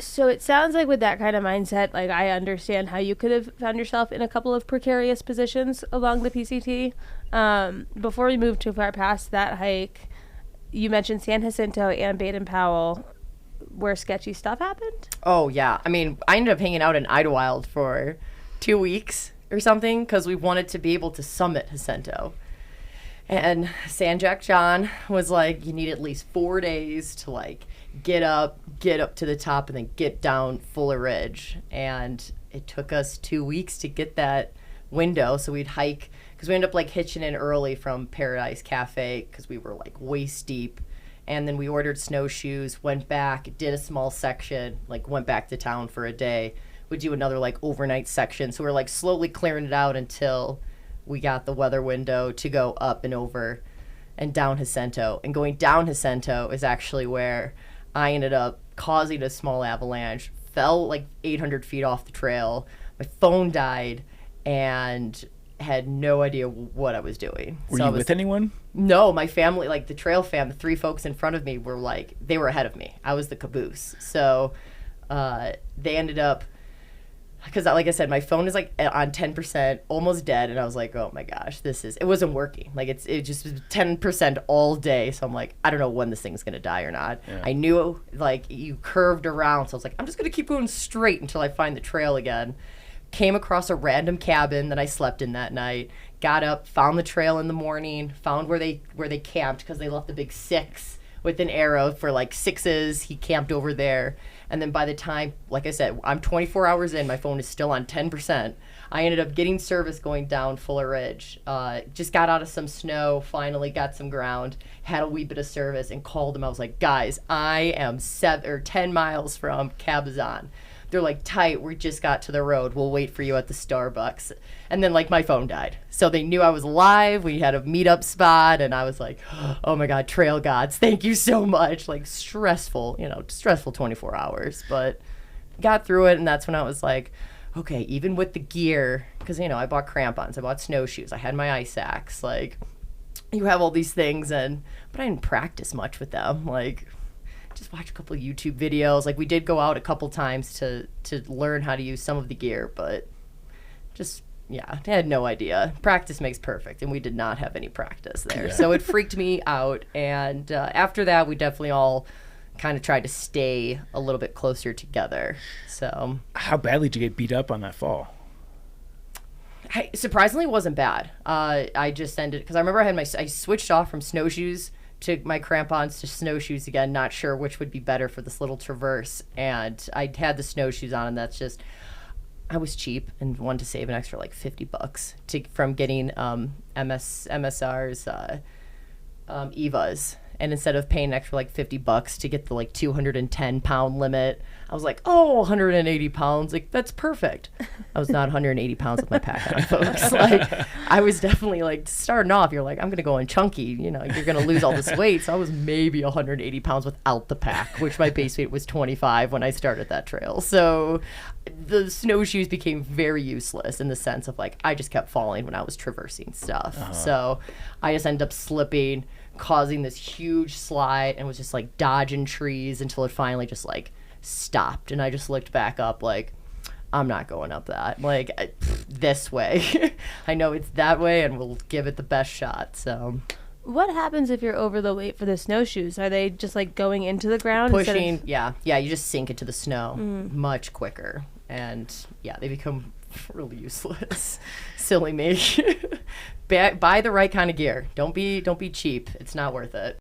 So it sounds like with that kind of mindset, like I understand how you could have found yourself in a couple of precarious positions along the PCT. Before we move too far past that hike, you mentioned San Jacinto and Baden-Powell, where sketchy stuff happened? Oh, yeah. I mean, I ended up hanging out in Idlewild for 2 weeks or something because we wanted to be able to summit Jacinto. And Sanjak John was like, you need at least 4 days to, like, get up to the top, and then get down Fuller Ridge. And it took us 2 weeks to get that window. So we'd hike, because we ended up, like, hitching in early from Paradise Cafe because we were, like, waist deep. And then we ordered snowshoes, went back, did a small section, like, went back to town for a day. We'd do another, like, overnight section. So we were, like, slowly clearing it out until we got the weather window to go up and over and down Jacinto. And going down Jacinto is actually where I ended up causing a small avalanche, fell like 800 feet off the trail. My phone died and had no idea what I was doing. Were you with anyone? No, my family, like the trail fam, the 3 folks in front of me were like, they were ahead of me. I was the caboose. So they ended up, because like I said, my phone is like on 10%, almost dead. And I was like, oh my gosh, it wasn't working. Like it just was 10% all day. So I'm like, I don't know when this thing's going to die or not. Yeah. I knew like you curved around. So I was like, I'm just going to keep going straight until I find the trail again. Came across a random cabin that I slept in that night. Got up, found the trail in the morning, found where they camped because they left a big 6 with an arrow for like 6s. He camped over there. And then by the time, like I said, I'm 24 hours in, my phone is still on 10%. I ended up getting service going down Fuller Ridge. Just got out of some snow, finally got some ground, had a wee bit of service, and called them. I was like, guys, I am 10 miles from Cabazon. They're like, tight, we just got to the road. We'll wait for you at the Starbucks. And then, like, my phone died. So they knew I was alive. We had a meetup spot, and I was like, oh, my God, trail gods, thank you so much. Like, stressful 24 hours. But got through it, and that's when I was like, okay, even with the gear, because, I bought crampons, I bought snowshoes, I had my ice axe. Like, you have all these things, but I didn't practice much with them. Like, just watch a couple of YouTube videos. Like, we did go out a couple times to learn how to use some of the gear, but just, I had no idea. Practice makes perfect, and we did not have any practice there. Yeah. So it freaked me out, and after that, we definitely all kind of tried to stay a little bit closer together. So, how badly did you get beat up on that fall? Surprisingly, it wasn't bad. I just ended, because I remember I switched off from snowshoes to my crampons to snowshoes again, not sure which would be better for this little traverse. And I had the snowshoes on, and that's just, I was cheap and wanted to save an extra like $50 from getting MSR's EVAs. And instead of paying an extra like $50 to get the like 210 pound limit, I was like, 180 pounds. Like, that's perfect. I was not 180 pounds with my pack on, folks. Like, I was definitely like, starting off, you're like, I'm going to go in chunky. You're going to lose all this weight. So I was maybe 180 pounds without the pack, which my base weight was 25 when I started that trail. So the snowshoes became very useless in the sense of like, I just kept falling when I was traversing stuff. Uh-huh. So I just ended up slipping, causing this huge slide, and was just like dodging trees until it finally just like stopped. And I just looked back up like, I'm not going up that, like this way. I know it's that way, and we'll give it the best shot. So what happens if you're over the weight for the snowshoes? Are they just like going into the ground? Pushing, yeah, you just sink into the snow much quicker. And they become really useless. Silly me. Buy the right kind of gear. Don't be cheap. It's not worth it.